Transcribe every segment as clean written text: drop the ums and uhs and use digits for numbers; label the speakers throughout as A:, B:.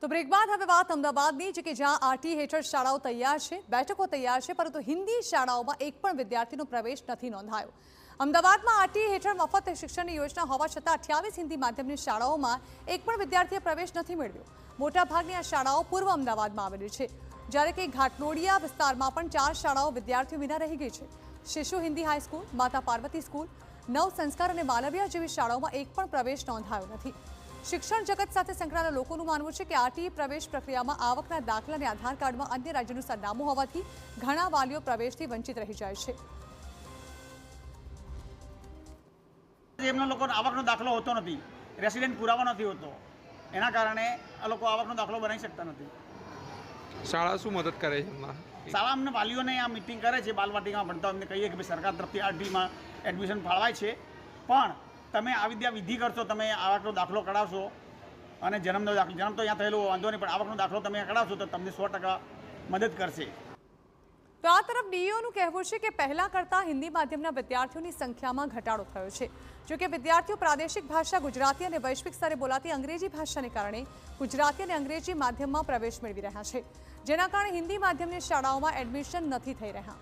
A: તો બ્રેક બાદ હવે વાત અમદાવાદની છે કે જ્યાં આરટી હેઠળ શાળાઓ તૈયાર છે, બેઠકો તૈયાર છે, પરંતુ હિન્દી શાળાઓમાં એક પણ વિદ્યાર્થીનો પ્રવેશ નથી નોંધાયો। અમદાવાદમાં આરટી હેઠળ મફત શિક્ષણની યોજના હોવા છતાં 28 હિન્દી માધ્યમની શાળાઓમાં એક પણ વિદ્યાર્થીએ પ્રવેશ નથી મેળવ્યો। મોટાભાગની આ શાળાઓ પૂર્વ અમદાવાદમાં આવેલી છે, જ્યારે કે ઘાટલોડિયા વિસ્તારમાં પણ 4 શાળાઓ વિદ્યાર્થીઓ વિના રહી ગઈ છે। શિશુ હિન્દી હાઈસ્કૂલ, માતા પાર્વતી સ્કૂલ, નવ સંસ્કાર અને માલવિયા જેવી શાળાઓમાં એક પણ પ્રવેશ નોંધાયો નથી। શિક્ષણ જગત સાથે સંકળાયેલા લોકોનું માનવું છે કે આરટી પ્રવેશ પ્રક્રિયામાં આવકના દાખલા અને આધાર કાર્ડમાં અન્ય રાજ્યનું સરનામું હોવાથી ઘણા વાલીઓ પ્રવેશથી વંચિત રહી જાય છે।
B: એમના લોકોનો આવકનો દાખલો હોતો નથી, રેસિડેન્ટ પુરાવો નથી હોતો, એના કારણે આ લોકો આવકનો દાખલો બનાવી શકતા નથી।
C: શાળા શું મદદ કરે છે એમાં?
B: શાળા અમને વાલીઓને આ મીટિંગ કરે છે, બાલવાટિકામાં ભણતા અમને કહીએ કે ભાઈ સરકાર તરફથી આરટીમાં એડમિશન ફાળવાય છે, પણ તમે આ વિધિ કરશો, તમે આવકનો દાખલો કઢાવશો અને જન્મ તો અહીંયા થયેલો વાંધો નહીં, પણ આવકનો દાખલો તમે કઢાવશો તો તમને 100% મદદ કરશે।
A: તો આ તરફ ડીઈઓનું કહેવું છે કે પહેલા કરતાં હિન્દી માધ્યમના વિદ્યાર્થીઓની સંખ્યામાં ઘટાડો થયો છે। જોકે વિદ્યાર્થીઓ પ્રાદેશિક ભાષા ગુજરાતી અને વૈશ્વિક સ્તરે બોલાતી અંગ્રેજી ભાષાને કારણે ગુજરાતી અને અંગ્રેજી માધ્યમમાં પ્રવેશ મેળવી રહ્યા છે, જેના કારણે હિન્દી માધ્યમની શાળાઓમાં એડમિશન નથી થઈ રહ્યા।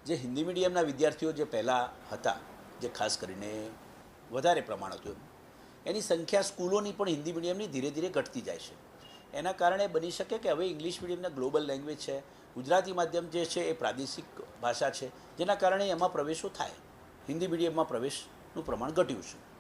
D: જે હિન્દી મીડિયમના વિદ્યાર્થીઓ જે પહેલાં હતા, જે ખાસ કરીને વધારે પ્રમાણ હતું, એની સંખ્યા સ્કૂલોની પણ હિન્દી મીડિયમની ધીરે ધીરે ઘટતી જાય છે। એના કારણે બની શકે કે હવે ઇંગ્લિશ મીડિયમના ગ્લોબલ લેંગ્વેજ છે, ગુજરાતી માધ્યમ જે છે એ પ્રાદેશિક ભાષા છે, જેના કારણે એમાં પ્રવેશો થાય, હિન્દી મીડિયમમાં પ્રવેશનું પ્રમાણ ઘટ્યું છે।